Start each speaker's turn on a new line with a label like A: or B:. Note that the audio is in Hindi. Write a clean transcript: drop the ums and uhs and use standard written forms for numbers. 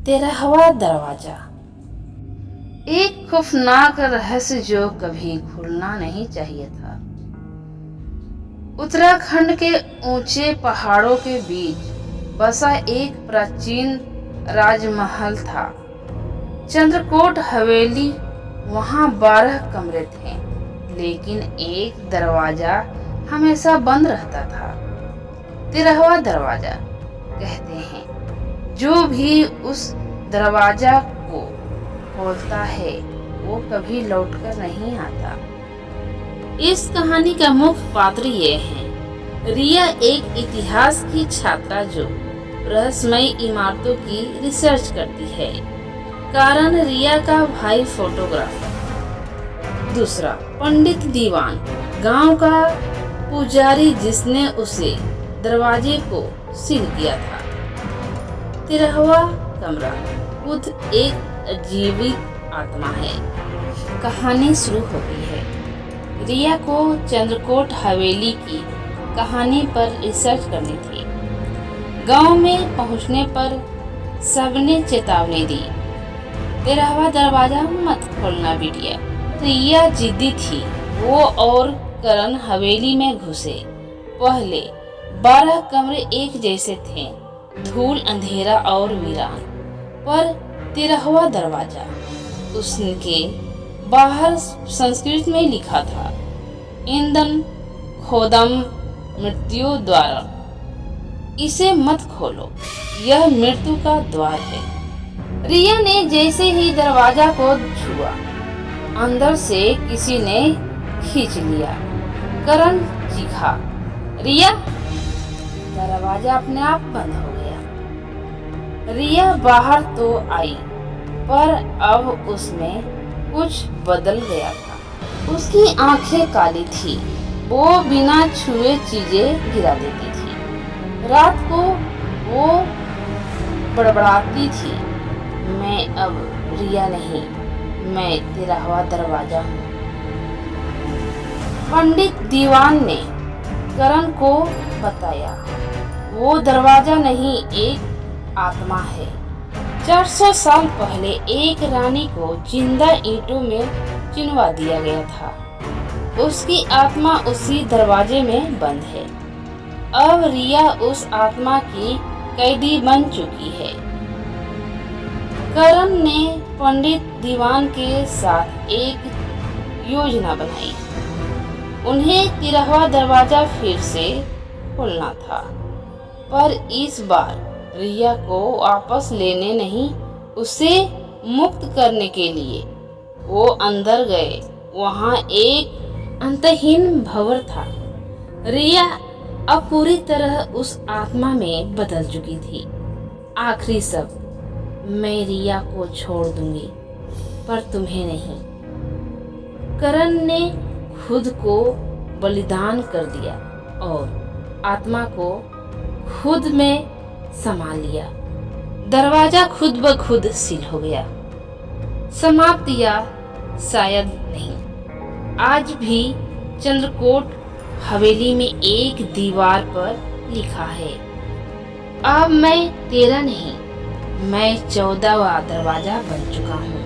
A: 13वां दरवाजा। एक खौफनाक रहस्य जो कभी खुलना नहीं चाहिए था। उत्तराखंड के ऊंचे पहाड़ों के बीच बसा एक प्राचीन राजमहल था। चंद्रकोट हवेली। वहां 12 कमरे थे, लेकिन एक दरवाजा हमेशा बंद रहता था। 13वां दरवाजा। कहते हैं जो भी उस दरवाजा को खोलता है वो कभी लौटकर नहीं आता। इस कहानी का मुख्य पात्र ये है रिया, एक इतिहास की छात्रा जो रहस्यमयी इमारतों की रिसर्च करती है। कारण रिया का भाई फोटोग्राफर। दूसरा, पंडित दीवान, गांव का पुजारी जिसने उसे दरवाजे को सील किया था। 13वां कमरा। खुद एक अजीवित आत्मा है। कहानी शुरू होती है। रिया को चंद्रकोट हवेली की कहानी पर रिसर्च करनी थी। गांव में पहुंचने पर सबने चेतावनी दी, 13वां दरवाजा मत खोलना बिटिया। रिया जिद्दी थी। वो और करण हवेली में घुसे। पहले 12 कमरे एक जैसे थे, धूल, अंधेरा और वीरान। पर 13वां दरवाजा, उसके बाहर संस्कृत में लिखा था, ईंधन खोदम मृत्यु द्वार। इसे मत खोलो, यह मृत्यु का द्वार है। रिया ने जैसे ही दरवाजा को छुआ, अंदर से किसी ने खींच लिया। करण चीखा, रिया! दरवाजा अपने आप बंद हो गया। रिया बाहर तो आई, पर अब उसमें कुछ बदल गया था। उसकी आंखें काली थी। वो बिना छुए चीजें गिरा देती थी। रात को वो बड़बड़ाती थी, मैं अब रिया नहीं, मैं 13वां दरवाजा हूँ। पंडित दीवान ने करण को बताया, वो दरवाजा नहीं, एक आत्मा है। 400 साल पहले एक रानी को जिंदा ईंटों में चिनवा दिया गया था। उसकी आत्मा उसी दरवाजे में बंद है। अब रिया उस आत्मा की कैदी बन चुकी है। करण ने पंडित दीवान के साथ एक योजना बनाई। उन्हें 13वां दरवाजा फिर से खोलना था, पर इस बार रिया को वापस लेने नहीं, उसे मुक्त करने के लिए। वो अंदर गए। वहां एक अंतहीन भंवर था। रिया अब पूरी तरह उस आत्मा में बदल चुकी थी। आखिरी शब्द, मैं रिया को छोड़ दूंगी, पर तुम्हें नहीं। करण ने खुद को बलिदान कर दिया और आत्मा को खुद में समा लिया। दरवाजा खुद ब खुद सील हो गया। समाप्त या शायद नहीं। आज भी चंद्रकोट हवेली में एक दीवार पर लिखा है, अब मैं 13 नहीं, मैं 14वां दरवाजा बन चुका हूँ।